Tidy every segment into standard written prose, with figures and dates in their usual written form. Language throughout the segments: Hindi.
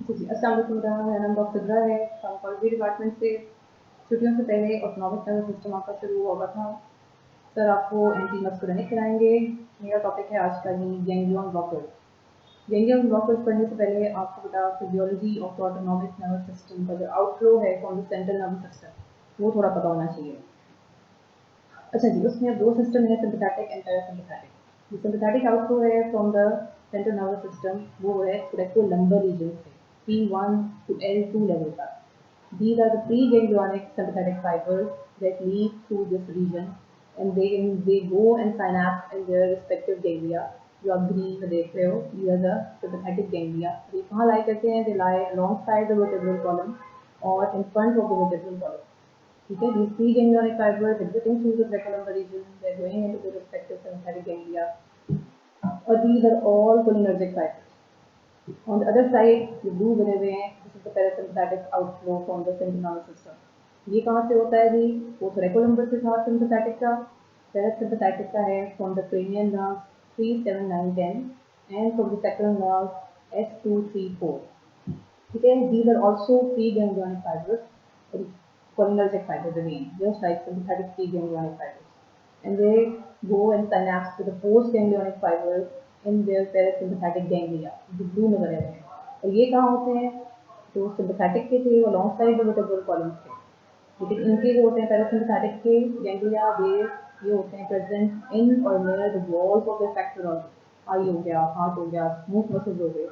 जी, अस्सलाम वालेकुम। मेरा नाम डॉक्टर ज़हरा है, फार्माकोलॉजी डिपार्टमेंट से। छुट्टियों से पहले ऑटोनॉमिक नर्वस सिस्टम आपका शुरू हुआ था। सर आपको एंटी मस्कुलिनिक कराएंगे। मेरा टॉपिक है आज का ही गैंग्लियन ब्लॉकर्स। गैंग्लियन ब्लॉकर्स पढ़ने से पहले आपको बेटा physiology of autonomic nervous system का जो आउटफ्लो है from the central nervous system वो थोड़ा पता होना चाहिए। अच्छा जी, उसमें दो सिस्टम है, सिम्पैथेटिक एंड पैरासिम्पैथेटिक। जो सिम्पैथेटिक आउटफ्लो है from the central nervous system वो है कोलेक्टोलंबर रीजन से P1 to L2 लेवल तक। These are the preganglionic sympathetic fibers that lead through this region and they go and synapse in their respective ganglia. जो आप ग्रीन में देख रहे हो, these are the sympathetic ganglia. ये कहाँ lie करते हैं? They lie alongside the vertebral column और in front of the vertebral column. ठीक है, these preganglionic fibers exiting through the cerebellum region, they're going into the respective sympathetic ganglia. और these are all cholinergic fibers. On the other side, ये blue बने हुए हैं, this is the parasympathetic outflow from the central nervous system. ये कहाँ से होता है जी? वो thoracolumbar से था sympathetic का, parasympathetic का है from the cranial nerve 3, 7, 9, 10 and from the sacral nerve S2, 3, 4. ठीक है, these are also preganglionic fibers. Cholinergic fibers again, just like sympathetic preganglionic fibers, and they go and synapse to the postganglionic fibers in their parasympathetic ganglia, जो blue में बने हुए हैं। और ये कहाँ होते हैं? जो sympathetic के थे वो alongside the vertebral column थे, लेकिन इनके जो होते हैं parasympathetic के ganglia ये होते हैं present in or near the walls of the effector organ। आई हो गया, हार्ट हो गया, स्मूथ मसल्स हो गए,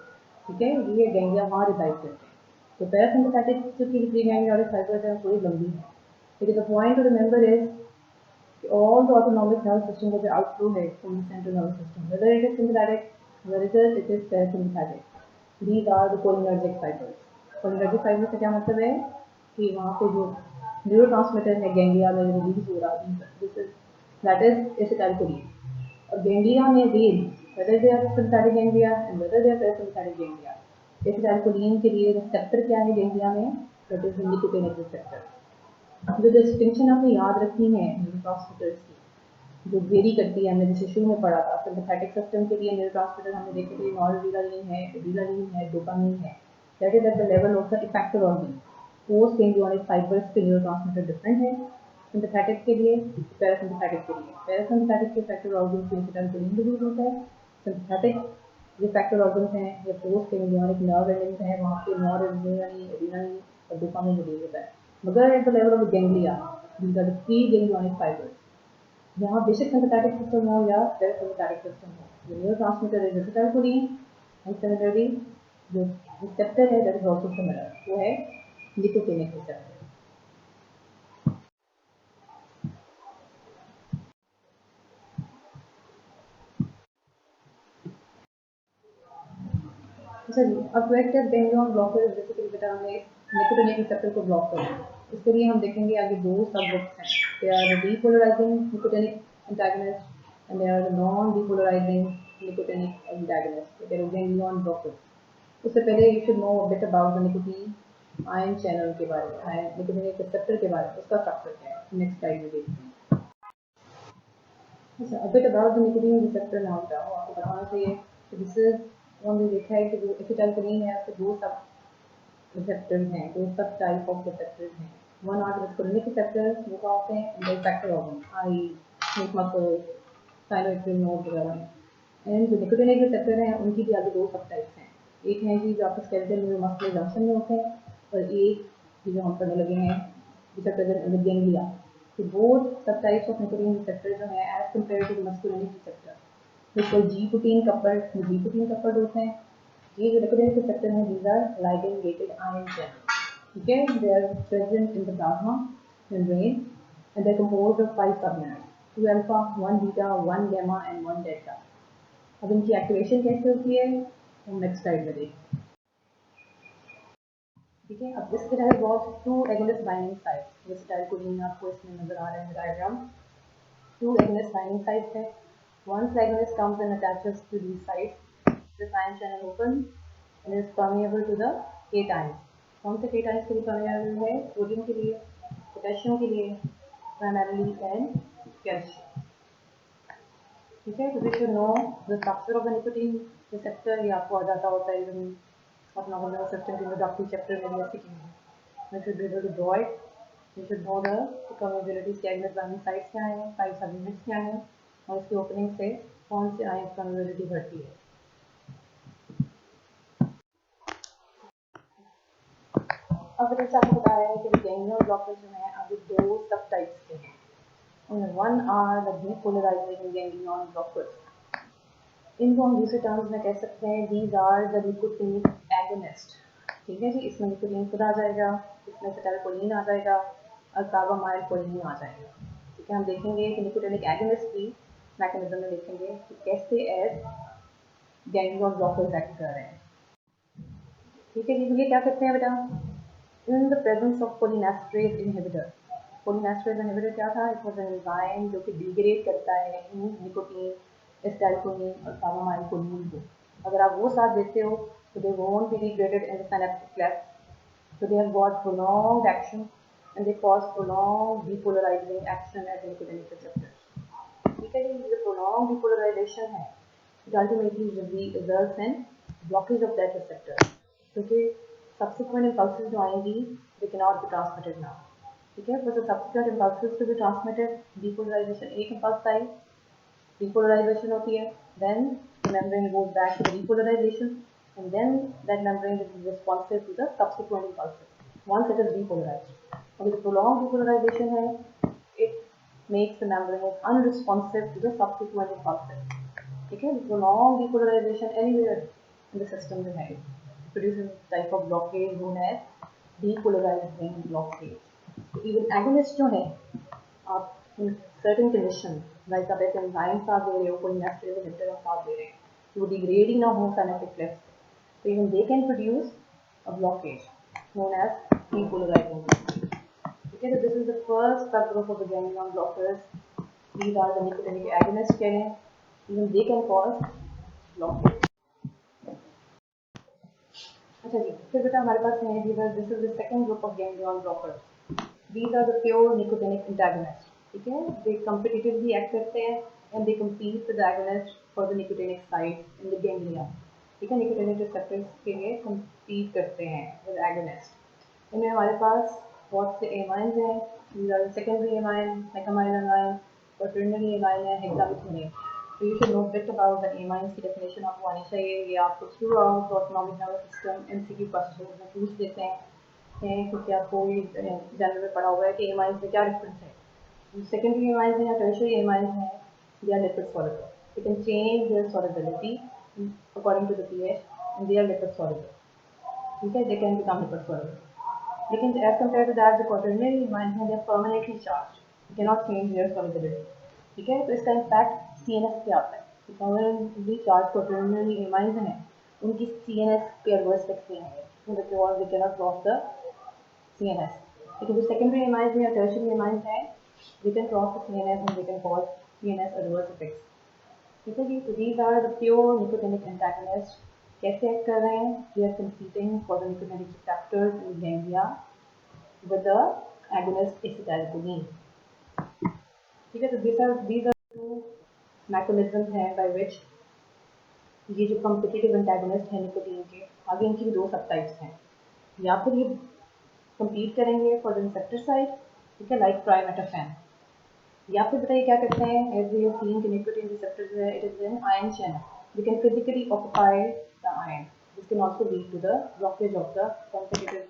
ठीक है, ये गैंग्लिया वहाँ रिसाइड करते हैं। तो पैरासिम्पैथेटिक जो की प्रीगैंग्लियोनिक फाइबर्स है थोड़ी लंबी है, लेकिन the point to remember is all the autonomic nervous system का जो आउटफ्लो है from the central nervous system, whether it is sympathetic, whether it is parasympathetic, these are the cholinergic fibres. Cholinergic fibre से क्या मतलब है कि वहाँ पे जो न्यूरोट्रांसमीटर है गैंग्लिया में रिलीज हो रहा है, this is that is acetylcholine. और गैंग्लिया में when whether they are sympathetic ganglia and whether they are parasympathetic ganglia, acetylcholine के लिए रिसेप्टर क्या है गैंग्लिया में? That is nicotinic receptor. जो डिस्टिंक्शन आपने याद रखनी है न्यूरोट्रांसमीटर्स की, जो वेरी करती है, हमने जैसे शुरू में पढ़ा था सिम्पैथेटिक सिस्टम के लिए न्यूरोट्रांसमीटर हमने देखे थे नॉरएड्रेनालिन है, एड्रेनालिन है, डोपामिन है, that is at the level of the effector organ. Post ganglionic fibres के न्यूरोट्रांसमीटर डिफरेंट है सिम्पैथेटिक के लिए, पैरासिम्पैथेटिक के लिए। पैरासिम्पैथेटिक के इफेक्टर ऑर्गन से एसिटाइलकोलिन रिलीज होता है, सिम्पैथेटिक जो इफेक्टर ऑर्गन हैं या पोस्ट गैंग्लियोनिक नर्व एंडिंग्स हैं वहाँ पे नॉरएड्रेनालिन, एड्रेनालिन और डोपामिन रिलीज होता है। मगर at the level of the ganglia, these are the preganglionic fibers, यहाँ बेसिक सिम्पैथेटिक सिस्टम हो या पैरासिम्पैथेटिक सिस्टम हो, जो न्यूरोट्रांसमीटर है एसिटाइलकोलिन एंड सिमिलरली जो रिसेप्टर है दैट इज आल्सो सिमिलर, वो है निकोटिनिक रिसेप्टर। अच्छा जी, अब प्रोएक्टिव गैंग्लियन ब्लॉकर बेसिकली बेटा हमने निकोटिनिक रिसेप्टर को ब्लॉक करना है। इसके लिए हम देखेंगे आगे दो सब ग्रुप्स हैं, they are depolarising nicotinic antagonist and they are non depolarising nicotinic antagonist, they are ganglion blockers. उससे पहले you should know a bit about the nicotine ion channel के बारे में, आयन निकोटिनिक रिसेप्टर के बारे में, उसका स्ट्रक्चर क्या है नेक्स्ट स्लाइड में देखते हैं। अच्छा, अ bit about the nicotine receptor now बेटा आपको बताना चाहिए कि दिस इज हमने देखा है कि जो एसिटाइलकोलिन है उसके दो सब रिसेप्टर्स हैं, दो सब टाइप ऑफ रिसेप्टर्स हैं। वन आर मस्कुलिनिक रिसेप्टर्स वो क्या होते हैं इन द इफेक्टर ऑर्गन, आई स्मूथ मसल, साइनोइट्रियल नोड वगैरह। एंड जो निकोटिनिक रिसेप्टर हैं उनकी भी आगे दो सब टाइप्स हैं, एक है जी जो आपके स्केलेटल में मस्कुलर जंक्शन में होते हैं और एक जो हम पढ़ने लगे हैं रिसेप्टर इन द गैंग्लिया। तो both sub types of nicotine receptor जो है as compare to the muscarinic receptor बिल्कुल G-protein coupled होते हैं। ये जो निकोटिनिक रिसेप्टर हैं these are ligand gated ion channels, ठीक है, they are present in the plasma membrane and they are composed of 5 subunits, 2 alpha, 1 beta, 1 gamma and 1 delta। अब इनकी एक्टिवेशन कैसे होती है हम नेक्स्ट स्लाइड में देखें, ठीक है। अब इसके तहत बहुत 2 agonist binding sites, एसिटाइलकोलिन आपको इसमें नजर आ रहे हैं डायग्राम, 2 agonist binding sites है। Once the agonist comes and attaches to these sites, this ion channel opens and is permeable to the cations। कौन से cations के लिए permeable है? सोडियम के लिए, पोटेशियम के लिए, primarily and कैल्शियम, ठीक है। तो we should know the structure of the nicotine receptor, ये आपको आ जाता होता है autonomic nervous system के introductory chapter में भी ऐसे की है. You should be able to draw it. You should know the permeabilities के agonist binding sites क्या हैं, 5 subunits क्या हैं और इसकी opening से कौन से ions permeability बढ़ती है. अब जैसे आपको बताया है कि ganglion blockers जो हैं अभी 2 सब टाइप्स के हैं. One are the depolarizing ganglion blockers. इनको हम दूसरे टर्म्स में कह सकते हैं these are the nicotinic agonist. ठीक है जी, इसमें निकोटीन खुद आ जाएगा, इसमें एसिटाइलकोलिन आ जाएगा और कार्बामाइलकोलिन आ जाएगा. ठीक है, हम देखेंगे कि निकोटीनिक एगोनिस्ट की मैकेनिज्म में देखेंगे कि कैसे एज गैंग्लियन ब्लॉकर्स एक्ट कर रहे हैं. ठीक है जी, तो ये क्या करते हैं बेटा, in the presence of cholinesterase inhibitor. Cholinesterase inhibitor क्या था? इट वाज एन एंजाइम जो कि डिग्रेड करता है निकोटीन, एसिटाइलकोलिन और कार्बामाइलकोलिन को. अगर आप वो साथ देते हो तो they won't be degraded in the synaptic cleft. So they have got prolonged action and they cause prolonged depolarizing action at the nicotinic receptors. ठीक है जी, जो prolonged depolarization है it ultimately results in blockage of that receptor. क्योंकि subsequent impulses जो आएंगी they cannot be transmitted now. ठीक है, for the subsequent impulses to be transmitted, depolarization एक impulse आई, depolarization होती है, then the membrane goes back to the repolarization and then that membrane is responsive to the subsequent impulses once it is depolarized. और जो prolonged depolarization है it makes the membrane unresponsive to the subsequent impulses. ठीक है, prolonged depolarization anywhere in the system जो है produces a type of blockade known as depolarizing blockade. So even agonist जो है आप in certain conditions like आप ऐसे एंजाइम साथ दे रहे हो, कोलिनेस्टरेज इनहिबिटर साथ दे रहे हैं, वो डिग्रेड ही ना हो synaptic cleft, so even they can produce a blockage known as depolarizing blockage. Okay, so this is the first subgroup of the ganglion blockers. These are the nicotinic agonists कह रहे हैं, even they can cause blockage. अच्छा जी, फिर बेटा हमारे पास है this is the second group of ganglion blockers. These are the pure nicotinic antagonists. ठीक है, they competitively act करते हैं and they compete with the agonist for the nicotinic sites in the ganglia. ठीक है, nicotinic receptors के लिए compete करते हैं with agonist. इनमें हमारे पास बहुत से amines हैं. These are the secondary amine, mecamyl amine, quaternary amine है, hexamethionine. So you should know a bit about the amines की definition आपको आनी चाहिए. ये आपको throughout the autonomic nervous system MCQ questions में पूछ देते हैं क्योंकि आपको ये जनरल में पढ़ा हुआ है कि एमाइंस में क्या डिफरेंस है. सेकेंडरी एमाइंस हैं या टर्शियरी एमाइंस हैं, they are lipid soluble. They can change their solubility according to the pH and they are lipid soluble. ठीक है, they can become lipid soluble. लेकिन as compare to that the quaternary amines हैं, they are permanently charge, they can not change their solubility. ठीक है, तो इसका इम्पैक्ट सीएनएस पे आता है. परमानेंटली चार्ज क्वाटर्नरी एमाइंस हैं, उनकी सीएनएस पे एडवर्स इफेक्ट्स नहीं है because they can not cross the CNS. लेकिन जो सेकेंडरी एमाइंस या टर्शियरी एमाइंस हैं, they can cross the CNS and they can cause CNS adverse effects. ठीक है जी, तो these are the pure nicotinic antagonists. कैसे एक्ट कर रहे हैं? They are competing for the nicotinic receptors in ganglia with the agonist acetylcholine. ठीक है, तो these are two mechanisms हैं by which ये जो competitive antagonist हैं निकोटीन के, आगे इनकी भी 2 सब टाइप्स हैं. या फिर ये compete करेंगे for the receptor side, ठीक है, like trimethophan. या फिर बताइए क्या करते हैं, as we have seen कि nicotine receptor जो है it is an ion channel. We can physically occupy the ion. This can also lead to the blockage of the competitive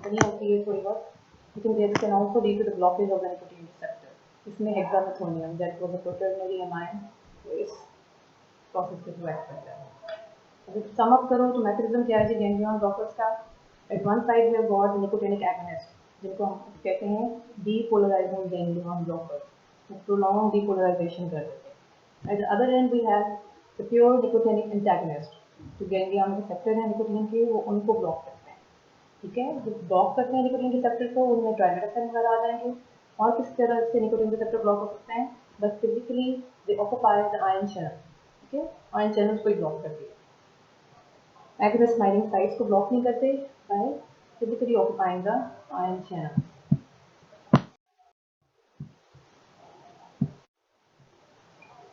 बनी होती है थोड़ी बहुत, लेकिन this can also lead to the blockage of the nicotine receptor. इसमें hexamethonium that was a quaternary amine, तो इस प्रोसेस के थ्रू एक्ट करता है. अगर सम अप करो तो मैकेनिज्म क्या है जी गैंग्लियन ब्लॉकर्स का. At one side we have got nicotinic agonist जिनको हम कहते हैं depolarising ganglion blockers, prolong depolarisation कर देते हैं. At the other end we have the pure nicotinic antagonist, जो गैंग्लियन रिसेप्टर हैं निकोटिन के, वो उनको ब्लॉक करते हैं. ठीक है, जो ब्लॉक करते हैं निकोटिन रिसेप्टर को, उनमें ट्राइमेथोफेन वगैरह आ जाएंगे. और किस तरह से निकोटिन रिसेप्टर ब्लॉक हो सकते हैं? बस physically they occupy the ion channel. ठीक है, आयन चैनल्स को ही ब्लॉक कर दिया. agonist binding sites को ब्लॉक नहीं करते by physically occupying the ion channel.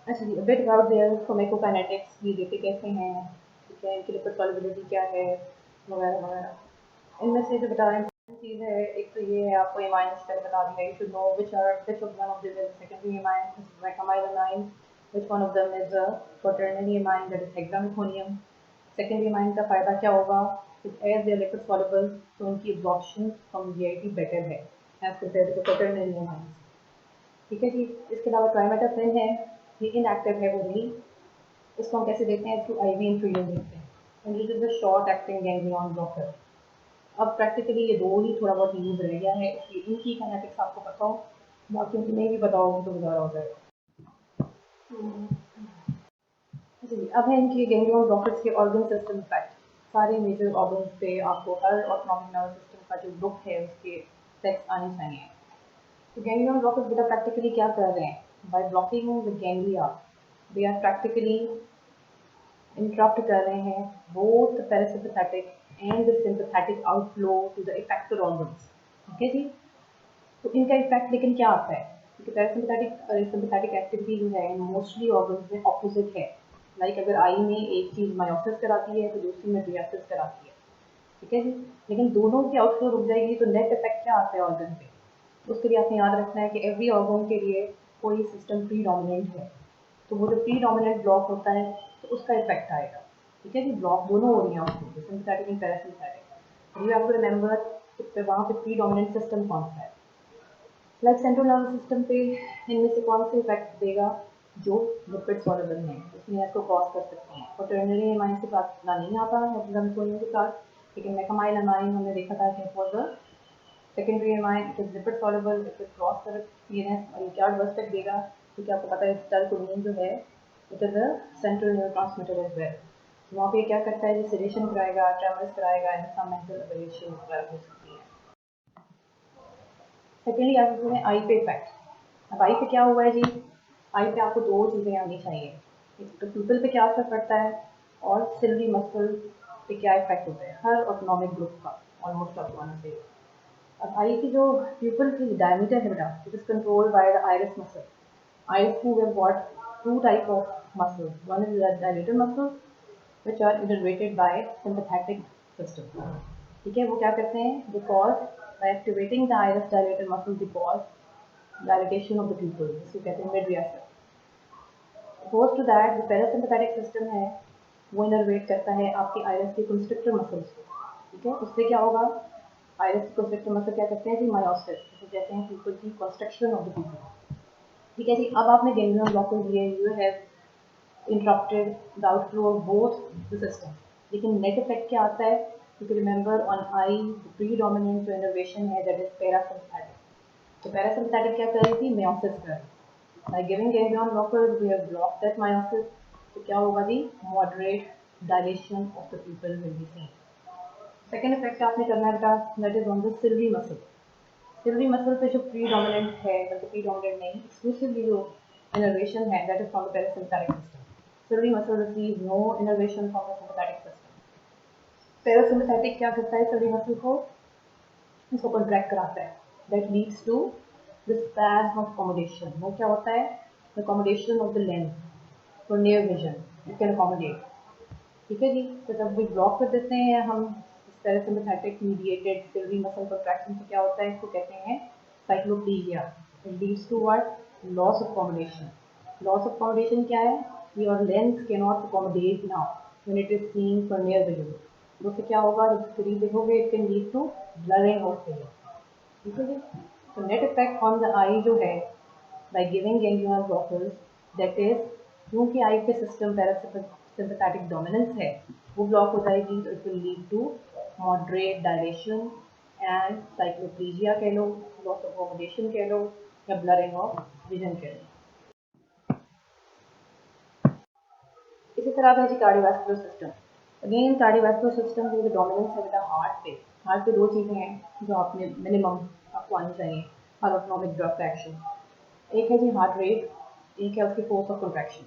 अच्छा जी, a bit about their pharmacokinetics, ये देते कैसे हैं, ठीक है, इनकी लिपिड solubility क्या है, वगैरह वगैरह। इनमें से जो बता रहे हैं चीज़ है, एक तो ये है आपको एमाइन्स पहले बता दिया, you should no which of one of them is secondary amine, this is mecamylamine, which one of them is a quaternary amine, that is hexamethonium। Secondary amine का फ़ायदा क्या होगा, एज दे लिपिड सॉल्युबल तो उनकी एब्जॉर्प्शन कम्युनिटी बेटर है as compare to quaternary amines। ठीक है जी। इसके अलावा ट्राइमेटाफेन है, ये इनएक्टिव है ओनली, इसको हम कैसे देखते हैं, थ्रू आईवी इन्फ्यूजन देखते हैं, and it is a short acting ganglion blocker. अब प्रैक्टिकली ये दो ही थोड़ा बहुत यूज रह गया है, इसलिए इनकी काइनेटिक्स आपको पता हो, बाकी उनकी नहीं भी पता होगी तो गुजारा हो जाएगा। जी, अब है इनके गैंग्लियन ब्लॉकर्स के ऑर्गन सिस्टम इफेक्ट। सारे मेजर ऑर्गन्स पे आपको हर ऑटोनॉमिक नर्वस सिस्टम का जो ग्रुप है उसके इफेक्ट्स आने चाहिए। तो गैंग्लियन ब्लॉकर्स बेटा प्रैक्टिकली क्या कर रहे हैं, by blocking the ganglia they are practically interrupt कर रहे हैं both parasympathetic and the sympathetic outflow to the affected organs. ठीक है जी। तो इनका इफेक्ट लेकिन क्या आता है, क्योंकि पैरासिम्पैथेटिक सिंपैथेटिक एक्टिविटी जो है मोस्टली ऑर्गन्स में ऑपोजिट है। लाइक अगर आई में एक चीज़ मायोसिस कराती है तो दूसरी में रियासिस कराती है। ठीक है जी। लेकिन दोनों की आउटफ्लो रुक जाएगी तो नेट इफेक्ट क्या आता है ऑर्गन पे, उसके लिए आपने याद रखना है कि एवरी ऑर्गन के लिए कोई सिस्टम प्री डोमिनेंट है, तो वो जो प्री डोमिनेंट ब्लॉक होता है तो उसका इफेक्ट आएगा। ठीक है जी। ब्लॉक दोनों हो रही हैं आपको, sympathetic and parasympathetic, you have to remember वहाँ पे प्री डोमिनेंट सिस्टम कौन सा है। लाइक सेंट्रल नर्वस सिस्टम पे इनमें से कौन से इफेक्ट देगा, जो लिपिड सॉल्युबल हैं उसमें इसको क्रॉस कर सकते हैं। क्वाटर्नरी एमाइन के साथ इतना नहीं आता है हेक्सामेथोनियम के साथ, लेकिन मेकामाइलामाइन हमने देखा था कि it was a secondary amine, it is lipid soluble, it is cross कर पीएनएस और ये क्या वर्क देगा, क्योंकि आपको पता है सेरोटोनिन जो है it is a central neurotransmitter as well. वहाँ पे क्या करता है, सेडेशन कराएगा, ट्रेमर्स कराएगा एंड सम मेंटल एबेलिएशन वगैरह हो सकती है। सेकेंडली आप हैं आई पे इफेक्ट। अब आई पे क्या हुआ है जी, आई पे आपको दो चीज़ें आनी चाहिए, एक तो प्यूपल पे क्या असर पड़ता है और सिल्वी मसल पे क्या इफेक्ट होता है हर ऑटोनॉमिक ग्रुप का, ऑलमोस्ट आप माना चाहिए। अब आई की जो प्यूपल की डायमीटर है बेटा, it is controlled by the iris muscle. Iris को we have got to type of muscles, one is dilator muscles which are innervated by sympathetic system। ठीक है, वो क्या करते हैं, because by activating the iris dilator muscle they cause dilatation of the pupil, जिसको कहते हैं mid reaction। Opposed to that, जो parasympathetic system है वो इनर्वेट करता है आपकी आइरिस के कंस्ट्रिक्टर मसल्स को। ठीक है, उससे क्या होगा, आइरिस के कंस्ट्रिक्टर मसल क्या करते हैं जी, मायोसिस, जिसे कहते हैं पीपल की कंस्ट्रक्शन ऑफ द पीपल। ठीक है जी। अब आपने गैंग्लियन ब्लॉक दिए, you have interrupted the outflow of both the systems, लेकिन नेट इफेक्ट क्या आता है, क्योंकि रिमेंबर ऑन आई प्रीडोमिनेंट जो इनर्वेशन है दैट इज पैरासिम्पैथेटिक। तो पैरासिम्पैथेटिक क्या कर रही थी, मायोसिस कर रही थी। By giving ganglion blockers we have block that miosis, तो क्या होगा जी, moderate dilation of the pupil will be seen. Second effect आपने करना है that is on the Silvi muscle. Silvi muscle पे जो प्रीडोमिनेंट है, मतलब प्रीडोमिनेंट नहीं, एक्सक्लूसिवली जो इनर्वेशन है that is from the parasympathetic system. Cilia muscle receives no innervation from the sympathetic system। Parasympathetic क्या करता है cilia muscle को, इसको contract कराता है, that leads to the spasm of accommodation। वो क्या होता है, the accommodation of the lens for near vision, it can accommodate। ठीक है जी। तो जब भी ब्लॉक कर देते हैं हम parasympathetic mediated Silvi muscle contraction से क्या होता है, इसको कहते हैं साइक्लोप्लीजिया। it leads to what, loss of accommodation। loss of accommodation क्या है, your lens cannot accommodate now when it is seeing for near vision। तो उससे क्या होगा, जब करीब देखोगे it can lead to blurring of vision। ठीक है जी। तो नेट इफेक्ट ऑन द आई जो है by giving ganglion blockers, that is क्योंकि आई के सिस्टम पैरासिम्पैथेटिक डोमिनेंस है वो ब्लॉक हो जाएगी, तो it will lead to moderate dilation and cycloplegia कह लो, लॉस ऑफ अकोमोडेशन कह लो, या ब्लरिंग ऑफ विजन कह लो। इसी तरह है जी cardiovascular system. Again cardiovascular system की जो डोमिनेंस है बेटा हार्ट पे, हार्ट पे दो चीज़ें हैं जो आपने मिनिमम आपको आनी चाहिए हर ऑटोनॉमिक ड्रग का एक्शन। एक है जी हार्ट रेट, एक है उसकी फोर्स ऑफ कंट्रैक्शन।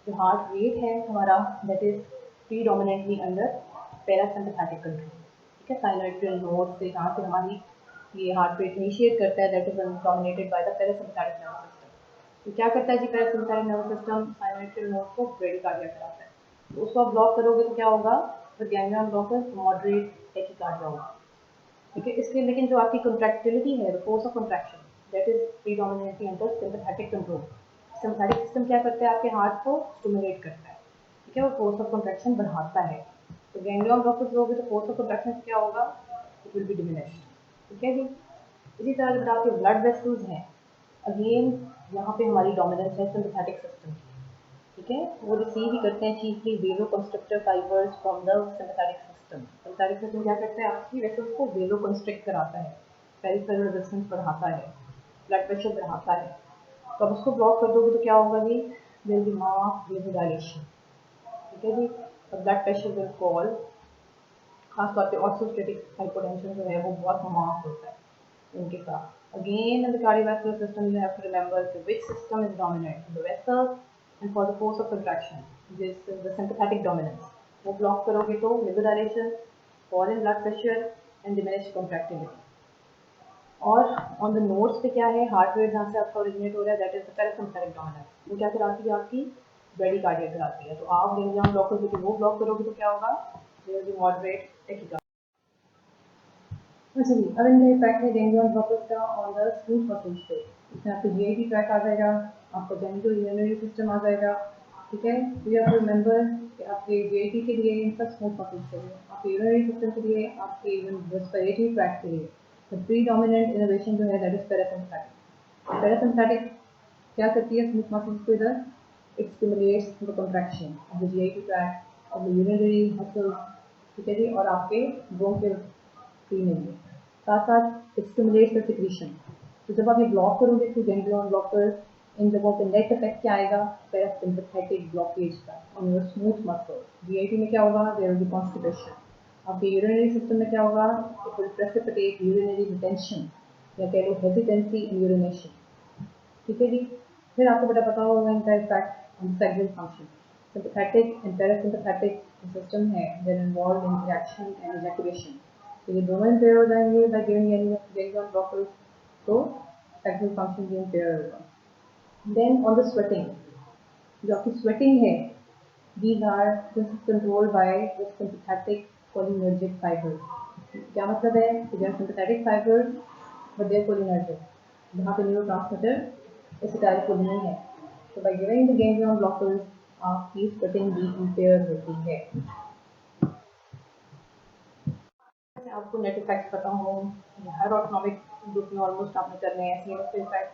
जो हार्ट रेट है हमारा that is predominantly under parasympathetic control. ठीक है, साइनोइट्रियल नोड से जहाँ से हमारी ये हार्ट रेट इनिशिएट करता है that is dominated by the parasympathetic nervous system. तो क्या करता है जी पैरासिम्पैथेटिक नर्वस सिस्टम, साइनोइट्रियल नोड को ब्रेडिकार्डिया कराता है। तो उसको आप ब्लॉक करोगे तो क्या होगा, तो गैंग्लियन ब्लॉकर्स मॉडरेट टैकीकार्डिया होगा। ठीक है, इसके लेकिन जो आपकी कॉन्ट्रैक्टिलिटी है, the force of contraction that is predominantly under sympathetic control. Sympathetic system क्या करता है, आपके हार्ट को स्टिमुलेट करता है। ठीक है, वो फोर्स ऑफ कॉन्ट्रैक्शन बढ़ाता है। तो गैंग्लियन ब्लॉकर्स होगी तो फोर्स ऑफ कॉन्ट्रैक्शन क्या होगा, इट विल बी डिमिनिश्ड। ठीक है जी। इसी तरह अगर आपके ब्लड वेसल्स हैं, अगेन यहाँ पे हमारी डोमिनेंस है सिंपैथेटिक सिस्टम की। ठीक है, वो रिसीव ही करते हैं चीफली वेलो constructor fibres from the sympathetic system. Sympathetic system क्या करते हैं, आपकी वेसल्स को वेलो कंस्ट्रिक्ट कराता है, पेरिफेरल रेजिस्टेंस बढ़ाता है, ब्लड प्रेशर बढ़ाता है। तो अब उसको ब्लॉक कर दोगे तो क्या होगा जी, there will be mass vasodilation. ठीक है जी, और ब्लड प्रेशर विल फॉल। खासतौर पे ऑर्थोस्टेटिक हाइपोटेंशन जो है वो बहुत मास होता है उनके साथ। Again, in the cardiovascular system, you have to remember which system is dominant, the vessels, and for the force of contraction, this is the sympathetic dominance. वो ब्लॉक करोगे तो vasodilation, fall in blood pressure, and diminished contractility. और ऑन द नोट्स पे क्या है, हार्ट रेट जहाँ से आपका ओरिजिनेट हो रहा है, that is the parasympathetic dominance. वो क्या कराती है, आपकी ब्रेडिकार्डिया कराती है। तो आप गैंग्लियन ब्लॉकर्स जो वो ब्लॉक करोगे तो क्या होगा, there will be moderate tachycardia. अच्छा जी, अब इनका इफेक्ट है गैंग्लियन ब्लॉकर्स का ऑन द स्मूथ मसल्स पे। इसमें आपको जीआईटी ट्रैक आ जाएगा, आपका जेनिटो यूरिनरी सिस्टम आ जाएगा। ठीक है, तो यू हैव टू रिमेंबर कि आपके जीआईटी के लिए इन सब स्मूथ मसल्स के लिए, आपके यूरिनरी सिस्टम के लिए, आपके इवन रेस्पिरेटरी ट्रैक के लिए द प्रीडोमिनेंट इनोवेशन जो है दैट इज पैरासिम्पैथेटिक। पैरासिम्पैथेटिक क्या करती है स्मूथ मसल्स को, इधर it stimulates the contraction of the GIT tract, of the urinary muscles. ठीक है जी, और आपके ब्रोंकियल क्लीनिंग, साथ साथ स्टिमुलेट द सिक्रीशन। तो जब आप ये ब्लॉक करोगे थ्रू गैंग्लियन ब्लॉकर्स, इन जगहों पे नेट इफेक्ट क्या आएगा, पैरासिम्पैथेटिक ब्लॉकेज का on your smooth muscles. GIT में क्या होगा, देयर विल बी कॉन्स्टिपेशन। आपके यूरिनरी सिस्टम में क्या होगा, it will precipitate urinary retention, या कह लो हेजिटेंसी इन यूरिनेशन। ठीक है जी। फिर आपको बेटा पता होगा इनका effect on sexual function. Sympathetic and parasympathetic system है, they're involve in erection and ejaculation. तो ये दोनों इम्पेयर हो जाएंगे बाय गिविंग गैंग्लियन ब्लॉकर्स, तो सेक्सुअल फंक्शन भी इम्पेयर होगा। देन ऑन द स्वेटिंग, जो आपकी स्वेटिंग है, these are this is controlled by the sympathetic cholinergic fibers। क्या मतलब है कि they are sympathetic fibers but they are cholinergic, जहाँ पे न्यूरोट्रांसमीटर एसिटाइलकोलिन है। तो by giving the ganglion blockers आपकी स्वेटिंग भी इम्पेयर होती है। आपको नेट इफेक्ट पता हो, हर ऑटोनॉमिक ग्रुप में ऑलमोस्ट आपने करने हैं। सीएनएस पे इफेक्ट,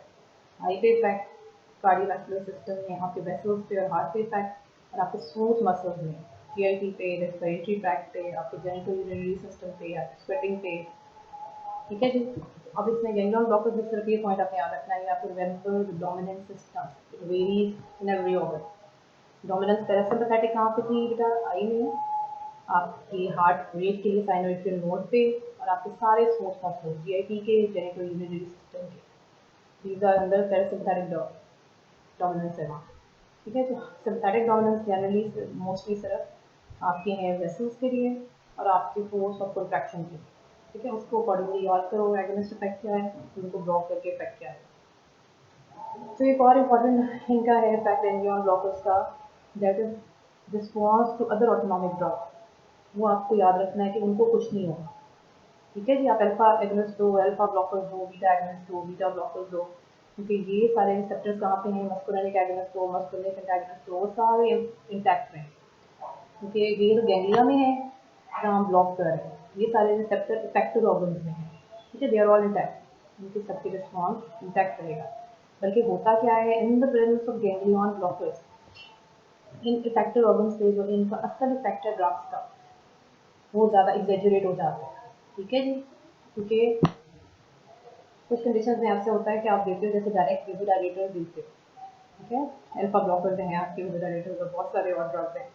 आई पे इफेक्ट, कार्डियोवैस्कुलर सिस्टम में आपके वेसल्स पे और हार्ट पे इफेक्ट, और आपके स्मूथ मसल्स में टीआईटी पे, रेस्पिरेटरी ट्रैक पे, आपके जेनिटो यूरिनरी सिस्टम पे, आपके स्वेटिंग पे। ठीक है जी। अब इसमें गैंग्लियन ब्लॉकर्स जिस तरह के पॉइंट आपने याद रखना है, आपको remember the dominant system, it varies in every organ. Dominance parasympathetic कहाँ पे थी बेटा, आई में, आपकी हार्ट रेट के लिए साइनोइट्रियल नोड पे, और आपके सारे स्मूथ मसल्स जीआईटी के, जेनिटो यूरिनरी सिस्टम के, these are under parasympathetic dominance है वहाँ। ठीक है, तो सिम्पैथेटिक डोमिनेंस जनरली मोस्टली सिर्फ आपके हैं वेसल्स के लिए और आपके फोर्स ऑफ कॉन्ट्रैक्शन के लिए। ठीक है, उसको अकॉर्डिंगली याद करो, एगोनिस्ट इफेक्ट क्या है, उनको ब्लॉक करके इफेक्ट क्या है। तो एक और इम्पॉर्टेंट इनका है इफेक्ट गैंग्लियन ब्लॉकर्स का, that is response to other autonomic drugs. वो आपको याद रखना है कि उनको कुछ नहीं होगा। ठीक है जी, आप अल्फा एगोनिस्ट दो, अल्फा ब्लॉकर्स दो, बीटा एगोनिस्ट दो, बीटा ब्लॉकर्स दो, क्योंकि ये सारे रिसेप्टर्स कहाँ पे हैं, मस्कुलिनिक एगोनिस्ट दो, मस्कुलिनिक एंटागोनिस्ट दो, वो सारे इंटैक्ट हैं, क्योंकि ये तो गैंग्लिया में है जहाँ हम ब्लॉक कर रहे हैं। ये सारे रिसेप्टर इफेक्टिव ऑर्गन्स में हैं। ठीक है, दे आर ऑल इंटैक्ट, उनकी सबकी रिस्पॉन्स इंटैक्ट रहेगा। बल्कि होता क्या है, इन the presence of ganglion blockers, in effective organs पे जो इनका असल इफेक्ट है ड्रग्स का, वो ज़्यादा एग्जेजरेट हो जाता है। ठीक है जी, क्योंकि कुछ कंडीशंस में आपसे होता है कि आप देते हो, जैसे डायरेक्ट वेसोडाइलेटर देते हो। ठीक है, अल्फा ब्लॉकर्स हैं आपके वेसोडाइलेटर और बहुत सारे और ड्रग्स हैं,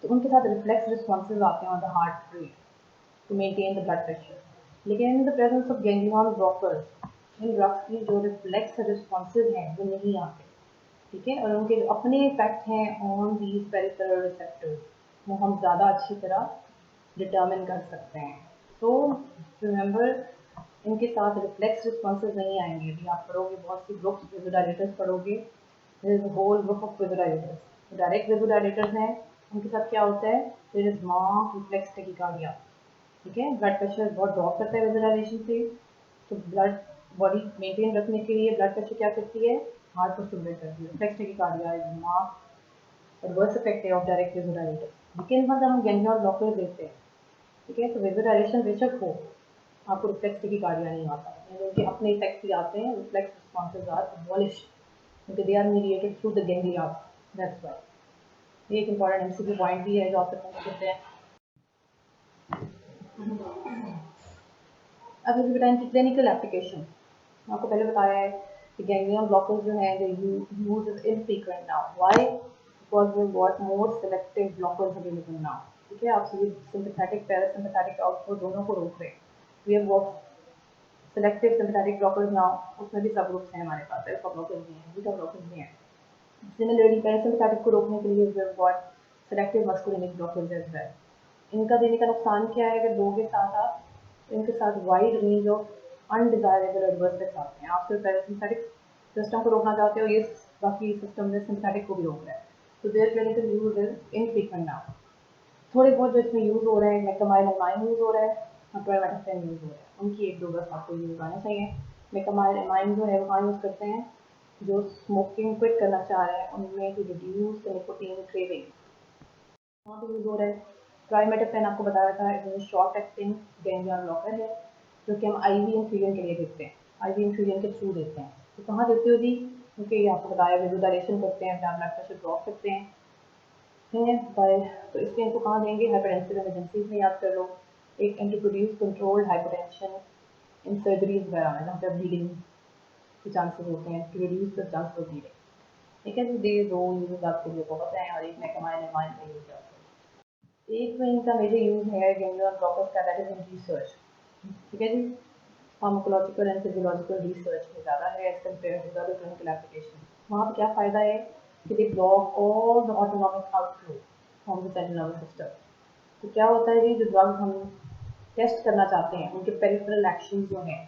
तो उनके साथ रिफ्लेक्स रिस्पॉन्सेज आते हैं on the heart rate to maintain the blood pressure. लेकिन in the presence of ganglion blockers, इन ड्रग्स की जो रिफ्लेक्स रिस्पॉन्सेज हैं वो नहीं आते। ठीक है, और उनके जो अपने इफेक्ट हैं ऑन दीज पेरिफेरल रिसेप्टर्स, वो हम ज़्यादा अच्छी तरह डिटर्मिन कर सकते हैं। सो रिमेंबर, इनके साथ रिफ्लेक्स रिस्पॉन्सेज नहीं आएंगे। अभी आप पढ़ोगे बहुत सी ग्रुप्स वेसोडाइलेटर्स पढ़ोगे, whole group of vasodilators, direct vasodilators हैं उनके साथ क्या होता है, there is marked reflex tachycardia. ठीक है, ब्लड प्रेशर बहुत ड्रॉप करता है वेजोडाइलेशन से। तो ब्लड बॉडी मेंटेन रखने के लिए ब्लड प्रेशर क्या करती है, हार्ट को स्टिमुलेट करती है। Reflex tachycardia is marked adverse effect है ऑफ डायरेक्ट वेजोडाइलेटर्स। लेकिन जब हम गैंग्लियन ब्लॉकर देते हैं, ठीक है, तो वेजोडाइलेशन बेशक हो, आपको रिफ्लेक्स टैकिकार्डिया नहीं आता। उनके अपने इफेक्ट्स ही आते हैं, रिफ्लेक्स रिस्पॉन्सेज आर अबॉलिश्ड क्योंकि they are mediated through the ganglia, that's why. ये एक इंपॉर्टेंट एमसीक्यू पॉइंट भी है जो आपसे पूछ सकते हैं। अब मुझे बताएं कि क्लिनिकल एप्लीकेशन, आपको पहले बताया है कि गैंग्लियन ब्लॉकर्स जो हैं their use is infrequent now, why, because we got more selective blockers available now. ठीक है, आप सभी सिंपैथेटिक पैरासिम्पैथेटिक आउटपुट दोनों को रोक रहे हैं। We have got selective sympathetic blockers now, उसमें भी सब ग्रुप्स हैं हमारे पास, अल्फा ब्लॉकर्स भी हैं, बीटा ब्लॉकर्स भी हैं। सिमिलरली पैरासिम्पैथेटिक को रोकने के लिए we have got selective muscarinic blockers as well. इनका देने का नुकसान क्या है, अगर दो के साथ आप, इनके साथ wide range of undesirable adverse effects आते हैं। आप सिर्फ पैरासिम्पैथिक सिस्टम को रोकना चाहते हो, ये बाकी सिस्टम में सिम्पैथिक को भी रोक रहा है। तो their clinical use is infrequent now. थोड़े बहुत जो इसमें यूज हो रहे हैं, मेकामाइल एमाइन यूज हो रहा है, ट्राइमेटाफेन यूज हो रहा है, उनकी एक दो बस आपको यूज आने चाहिए। मेकामाइल एमाइन जो है वो कहाँ यूज करते हैं, जो स्मोकिंग क्विट करना चाह रहे हैं उनमें to reduce the nicotine craving, वहाँ पे यूज हो रहा है। ट्राइमेटाफेन आपको बताया था, इसमें शॉर्ट एक्टिंग गैंग्लियन ब्लॉकर है जो कि हम आईवी इन्फ्यूजन के लिए देते हैं, आईवी इन्फ्यूजन के थ्रू देते हैं। तो कहाँ देते हो जी, क्योंकि आपको बताया वेजोडाइलेशन करते हैं, अपना ब्लड प्रेशर ड्रॉप करते हैं, ठीक है बाय। तो इसके इनको कहाँ देंगे, हाइपरटेंसिव इमरजेंसीज में याद कर लो। एक anti produce controlled hypertension in surgeries वगैरह में जहाँ पे ब्लीडिंग के चांसेस होते हैं, to reduce the chance of bleeding. ठीक है, तो ये दो यूज आपके लिए बहुत हैं और एक मेकामाइल एमाइन का यूज है। एक में इनका मेजर यूज है गैंग्लियन ब्लॉकर्स का, दैट इज इन रिसर्च। ठीक है जी, फार्माकोलॉजिकल एंड फिजियोलॉजिकल रिसर्च में ज़्यादा है as compare to other clinical application. वहाँ पर क्या फ़ायदा है कि they block all the autonomic outflow from the central nervous system. तो क्या होता है जी, जो ड्रग हम टेस्ट करना चाहते हैं उनके पेरिफेरल एक्शन जो हैं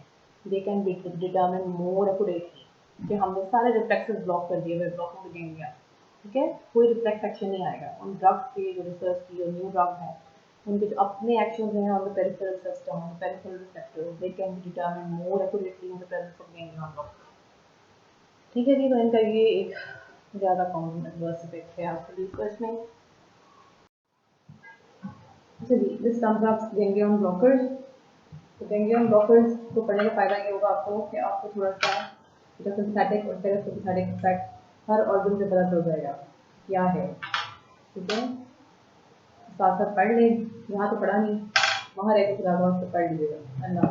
they can be determine more accurately कि हमने सारे रिफ्लेक्सेस ब्लॉक कर दिए, ब्लॉकिंग द गैंग्लिया। ठीक है, कोई रिफ्लेक्स एक्शन नहीं आएगा। उन ड्रग्स की जो रिसर्च की, जो न्यू ड्रग है, उनके जो अपने एक्शंस हैं on the peripheral system, on the peripheral receptors, they can be determine more accurately in the presence of ganglion block. ठीक है जी, तो इनका ये एक ज़्यादा कॉमन एडवर्स इफेक्ट है आपके रिसर्च में। चलिए, this comes up ganglion blockers. तो गैंग्लियन ब्लॉकर्स को पढ़ने का फ़ायदा ये होगा आपको कि आपको थोड़ा सा जो सिंथेटिक और पैरासिम्पैथेटिक इफेक्ट हर ऑर्गन से पता चल जाएगा क्या है। ठीक है, साथ साथ पढ़ लें, यहाँ तो पढ़ा नहीं, वहाँ रह के थोड़ा बहुत पढ़ लीजिएगा। अल्लाह।